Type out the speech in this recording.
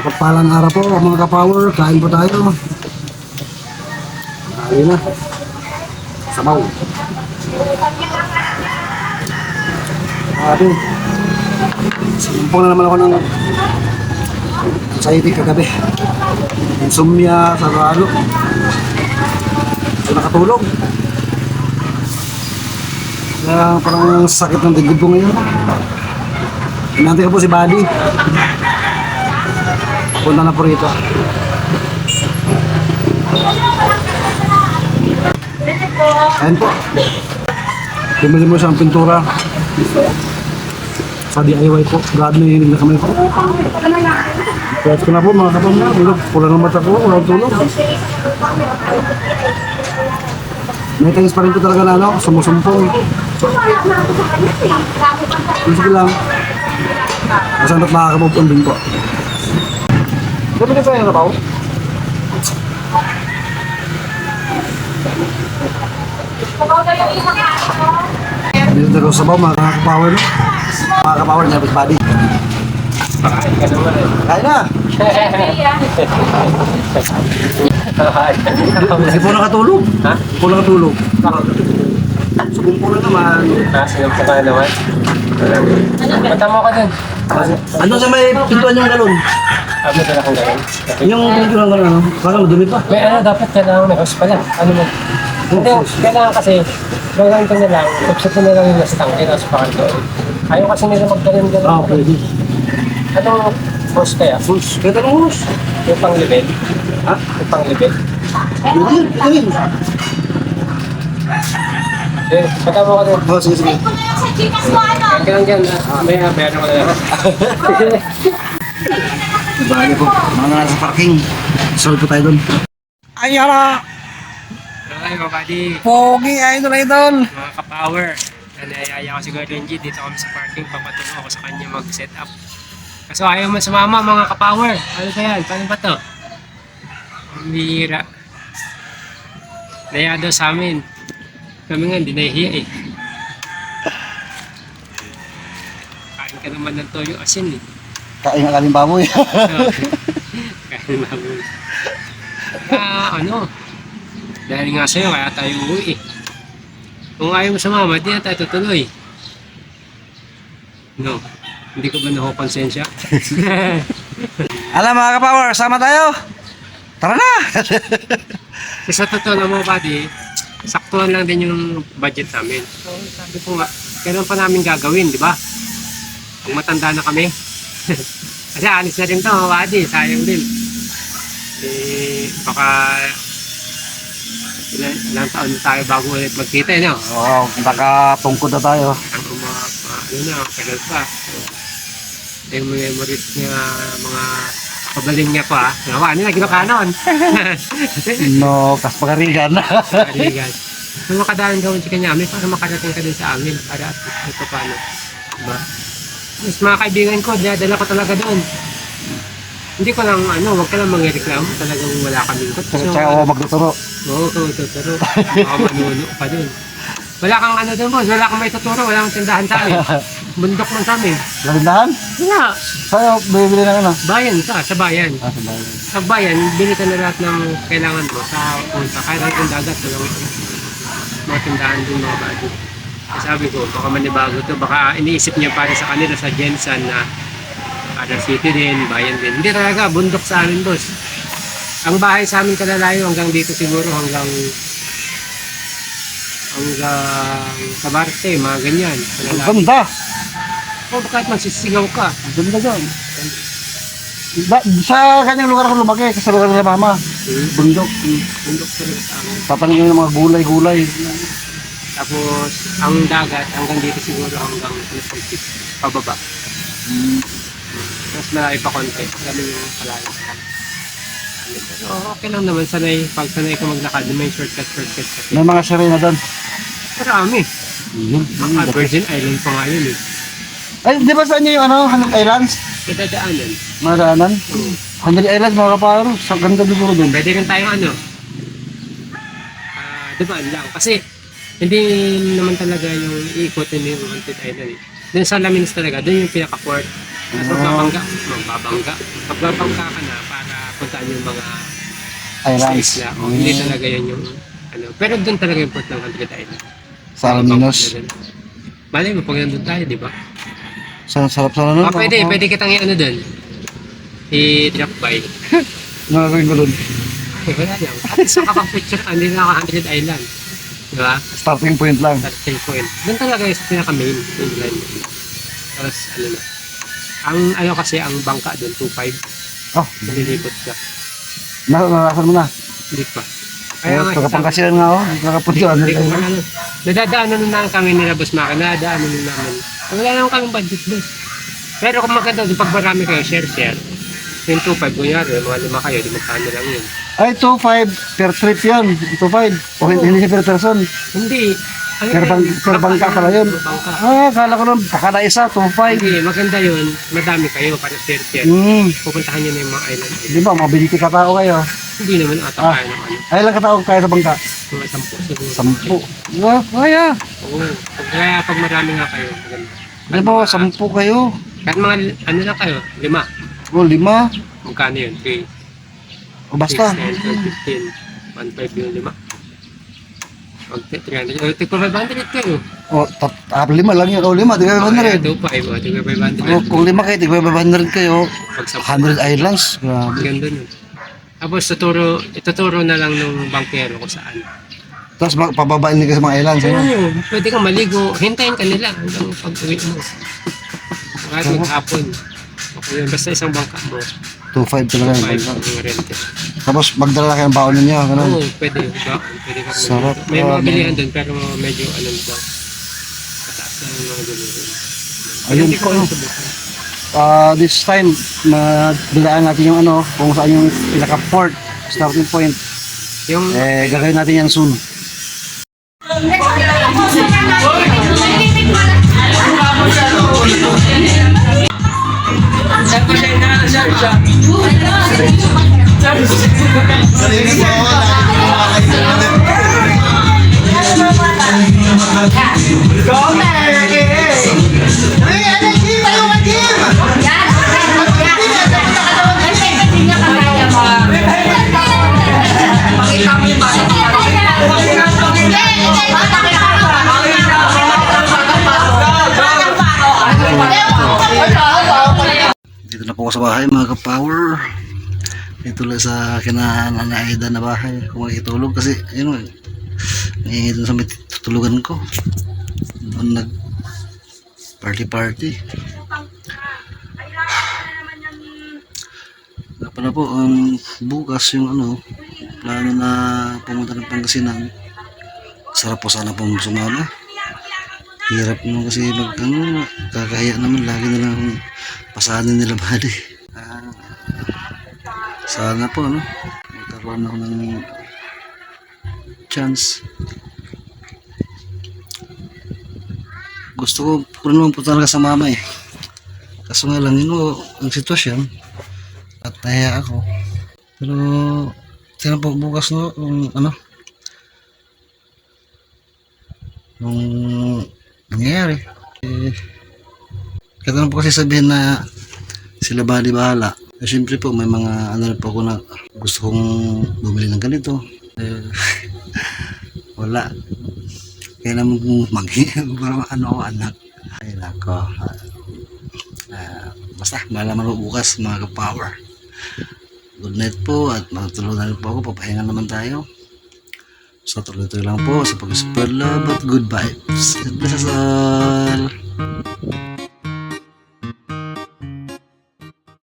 Mapagpalang araw po mga ka-power, kain po tayo. Ayun na. Sabaw. Grabe. Sinumpong na naman ako ng anxiety kagabi. Insomnia, sarado. Hindi nakatulog. Kaya parang sakit ng dibdib ko ngayon. Hinantay ko po si Buddy. Punta na po rito. Ayan po. Bumili mo siyang pintura. Sa DIY po. God na hinig na kami po. Pwede ko na po mga kapamilya. Pula ng mata ko. Walang tulog. May tingis pa rin po talaga na ano. Sumusumpong. Sige lang. Masanda't makakabog din po. Sabi na sa'yo na ba? Dito na rin sa baw, mga kakapower no? Mga kakapower niya, Buddy. Kain na! Hindi po nakatulog. Ha? Hindi po nakatulog. Subong po na naman. Sinap ka na naman. Matama ka dun. Ano sa may pintuan yung galon? Ano ka na kung gano'n? Yung pintuan ng galon, ano? Parang madumi pa. May ano, dapat kailangan may host pala. Ano mo? Hindi, kailangan kasi gawin ko na lang, subset na lang yung nasa tangke, nasa pakal ko. Ayaw kasi nila magtanim gano'n. Ah, pwede. Anong host kaya? Sus, kaya tanong hus. Yung pang-level? Ha? Yung pang-level? Pwede. Eh, matama ka dun. Oh, sige, sige. Hanggang dyan, may bayaran ko na lang. Bagay po. Mga nasa parking. Solve po tayo doon. Ay, hala! Ay, babadi. Pogi, idol, idol! Mga ka-power. Nanayaya ko si Gordon G. Dito kami sa parking. Papatulong ako sa kanya mag-set up. Kaso ayaw man sumama mga ka-power. Ano ba yan? Paano ba to? Ang bihira. Naya daw sa amin. Kami nga, hindi nahihiya eh. Kain ka naman ng toyo asin eh. Kain nga kaling baboy. Kain baboy. Ano? Dahil nga sa'yo, kaya tayo uuwi eh. Kung ayaw mo sumama, di na tayo tutuloy. No. Hindi ko ba nakukonsensya? Alam mga ka-power, sama tayo! Tara na! Kasi sa totoo na mo, buddy, saktuhan lang din yung budget namin. So, sabi ko nga, kailan pa namin gagawin, di ba? Kung matanda na kami. Kasi alis na rin to, mga buddy, sayang din. Eh, baka ilang taon na tayo bago ulit magkita, no? Oo, nakatungkod na tayo. Ang ano na, tagal pa. Yung memories niya, mga pabaling niya ko ah. Ano na, ginakanon. No, kas pagarigan. Karigan. Kung makadaan gawin sa kanya, para makarating ka din sa amin. Para at ito paano. Diba? Mas mga kaibigan ko, dala ko talaga doon. Hindi ko lang, wag ka lang mangireklamo. Talagang wala kaming kot. Tsaka ako magtuturo. Oo, tuturo. Baka manuno pa doon. Wala kang doon boss, wala kang may tuturo, wala kang tindahan sa amin. Bundok lang sa amin. Lalindahan? Wala. Sa'yo, bibili ng ano? Bayan ka, sa bayan. Ah, sa bayan. Sa bayan, bili ka na lahat ng kailangan mo sa punta. Kahit ang dagat, walang mga tindahan din mga bago. Sabi ko, baka manibago to, baka iniisip niya para sa kanila sa Jensen na para city din, bayan din. Hindi talaga, bundok sa amin boss. Ang bahay sa amin kalalayo hanggang dito siguro hanggang sa Barte, mga ganyan. Ang ganda! O kahit magsisigaw ka. Ang ganda dyan. Sa kanyang lugar ako lumaki, sa lugar nila mama. Bundok. Bundok talaga sa amin. Tatanungin ng mga gulay-gulay. Tapos, ang dagat, hanggang dito siguro hanggang pababa. Mas malayo pa konti. Ganun yung palayo sa kanya. So, okay lang naman. Pag sanay ka maglakad, may shortcut. May mga sirena doon. Marami. Yun. Virgin Island pa nga yun eh. Ay, di ba sa inyo yung Hanoi Islands? Kadadaanan. Maraanan? Hanoi Islands, mga kaparo. Sa ganda siguro doon. Pwede rin tayong diba lang. Kasi, hindi naman talaga yung iikot, hindi yung Haunted Island eh. Doon sa Lamins talaga, doon yung pinaka-port. Tapos magbabangga. Magbabangga ka na para puntaan yung mga Islands. isla. O, hindi talaga yun yung ano. Pero doon talaga yung port ng 100 Island. Sa Alaminos. Malay mo, pag nandun tayo, di ba? Sarap sana nun. Pwede kitang i-ano doon. I-drop by. Nakagawin ko dun. Wala lang. At least makapag-picture ka, hindi na 100 Island. Di ba? Starting point lang. Starting point. Doon talaga yung pinaka-main mainland. Tapos, ano na. Ang ano kasi, ang bangka doon, 2.5. Oh, Nililipot ka. narasan mo na. Hindi pa. Pagkapangkasiyan nga ako. Nakapunta. Hindi ko man ano. Nadadaanan na lang kami nila, Boss Maka. Nadadaanan na namin. Wala naman kami budget, boss. Pero kung maganda doon, pag marami kayo, share. Yung 2.5, kunyari, mga 5 kayo, di magkano lang yun. Ay, 2.5 per trip yan. 2.5. O hindi siya per person. Hindi. Per bangka pala yun. Bangka. Kala ko nun, kada isa, 2.5. Hindi, maganda yun. Madami kayo para share. Pupuntahan nyo na yung mga island. Di ba, mabili ka tao kayo. Hindi naman ata kaya ng ano. Ay, lang katao kaya sa bangka? Mga 10 siguro. 10. Kaya. Oo. Kaya pag marami nga kayo, maganda. Di ba, 10 kayo. Kahit mga ano lang kayo, 5. O, 5. Magkano yun? 3, O, basta. 6, 10, 15, 1.5 yung 5. Pag 300, tigpa 500 kayo. O, 5 lang yun. O, 5. Tigay 500. 2.5, tigpa 500. O, kung 5 kayo, tigay 500 kayo. Pag 100 islands. Grabe. Ganda nun. Tapos ituturo na lang nung bankero kung saan. Tapos pababain nila sa mga islands. Ayun. Oo, pwede kang maligo. Hintayin ka nila hanggang pag-uwi mo. Kahit maghapon. Okay yun. Basta isang bangka mo. 2.5 talaga yung 5 bangka. ang rente. Tapos magdala kayo ng baon ninyo. Ganun. Oo, pwede. Pwede ka Sarap. may mga bilihan doon pero medyo ano daw. Mataas na yung mga bilihan. Ayun Hindi ko po. subukan. This time, madalaan natin yung ano, kung saan yung pinaka-port, starting point. Yung Gagawin natin yan soon. Dito na po ako sa bahay mga ka-power. Dito lang sa Nanay Aida na bahay. Kung makikitulog kasi yun nga. Nangingi dun sa may tutulugan ko. Doon nag party. Pala po, bukas yung ano, plano na pumunta ng Pangasinan. Sarap po sana pong sumama. Hirap naman kasi kakahiya naman lagi na lang pasanin nila bali. Sana po magkaroon ako ng chance. Gusto ko po naman po talaga sa mama kaso nga lang yun ang sitwasyon at nahiya ako. Pero tingnan po bukas nung nangyayari. Kaya na po kasi sabihin na sila bahala. Siyempre po may mga po ako na gusto kong bumili ng ganito. Wala. Kaya naman maghihingi para anak. Ay nako. Basta malaman po bukas mga ka-power. Good night po at matulog na rin po ako. Papahinga naman tayo. So tuloy-tuloy lang po sa pag-super love at good vibes. God bless us all.